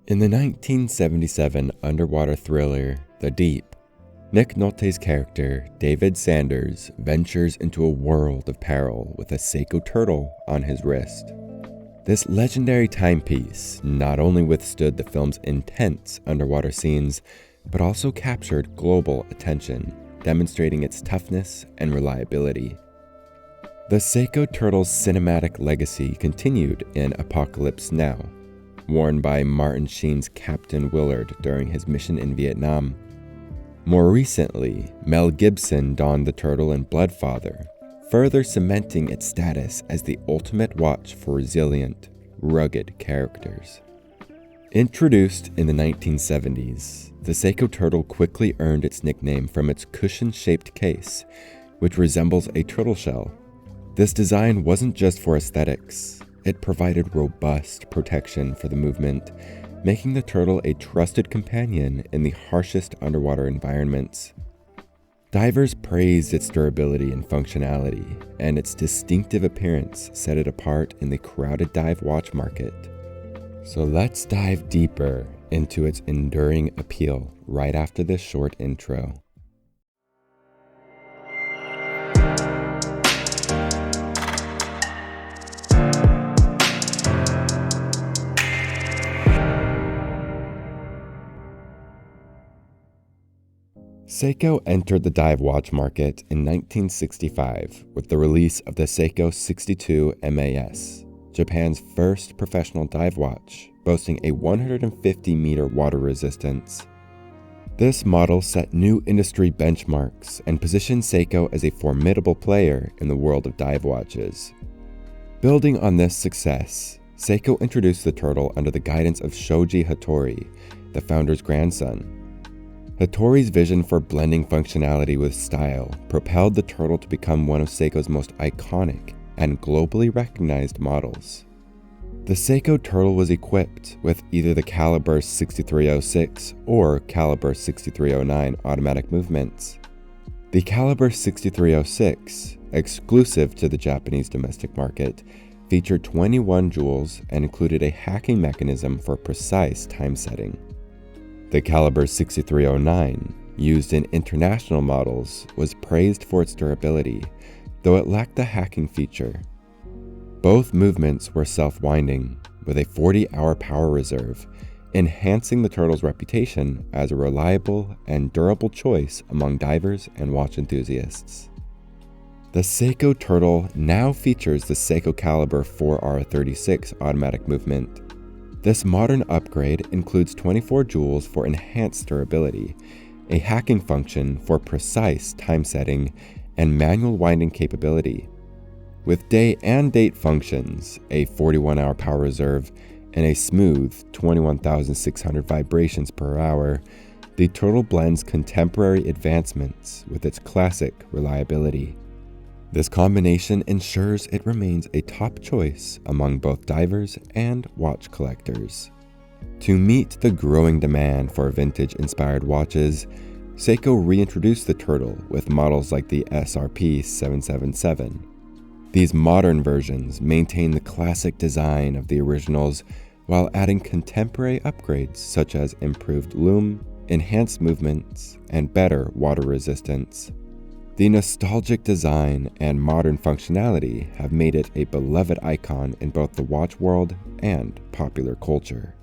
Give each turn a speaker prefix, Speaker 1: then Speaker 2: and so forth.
Speaker 1: In the 1977 underwater thriller, The Deep, Nick Nolte's character, David Sanders, ventures into a world of peril with a Seiko Turtle on his wrist. This legendary timepiece not only withstood the film's intense underwater scenes, but also captured global attention, demonstrating its toughness and reliability. The Seiko Turtle's cinematic legacy continued in Apocalypse Now, worn by Martin Sheen's Captain Willard during his mission in Vietnam. More recently, Mel Gibson donned the turtle in Bloodfather, further cementing its status as the ultimate watch for resilient, rugged characters. Introduced in the 1970s, the Seiko Turtle quickly earned its nickname from its cushion-shaped case, which resembles a turtle shell. This design wasn't just for aesthetics. It provided robust protection for the movement, making the turtle a trusted companion in the harshest underwater environments. Divers praised its durability and functionality, and its distinctive appearance set it apart in the crowded dive watch market. So let's dive deeper into its enduring appeal right after this short intro. Seiko entered the dive watch market in 1965 with the release of the Seiko 62 MAS, Japan's first professional dive watch, boasting a 150-meter water resistance. This model set new industry benchmarks and positioned Seiko as a formidable player in the world of dive watches. Building on this success, Seiko introduced the Turtle under the guidance of Shoji Hattori, the founder's grandson. Hattori's vision for blending functionality with style propelled the Turtle to become one of Seiko's most iconic and globally recognized models. The Seiko Turtle was equipped with either the caliber 6306 or caliber 6309 automatic movements. The caliber 6306, exclusive to the Japanese domestic market, featured 21 joules and included a hacking mechanism for precise time setting. The caliber 6309, used in international models, was praised for its durability, though it lacked the hacking feature. Both movements were self-winding, with a 40-hour power reserve, enhancing the Turtle's reputation as a reliable and durable choice among divers and watch enthusiasts. The Seiko Turtle now features the Seiko Caliber 4R36 automatic movement. This modern upgrade includes 24 joules for enhanced durability, a hacking function for precise time setting, and manual winding capability. With day and date functions, a 41-hour power reserve, and a smooth 21,600 vibrations per hour, the Turtle blends contemporary advancements with its classic reliability. This combination ensures it remains a top choice among both divers and watch collectors. To meet the growing demand for vintage-inspired watches, Seiko reintroduced the Turtle with models like the SRP 777. These modern versions maintain the classic design of the originals while adding contemporary upgrades such as improved lume, enhanced movements, and better water resistance. The nostalgic design and modern functionality have made it a beloved icon in both the watch world and popular culture.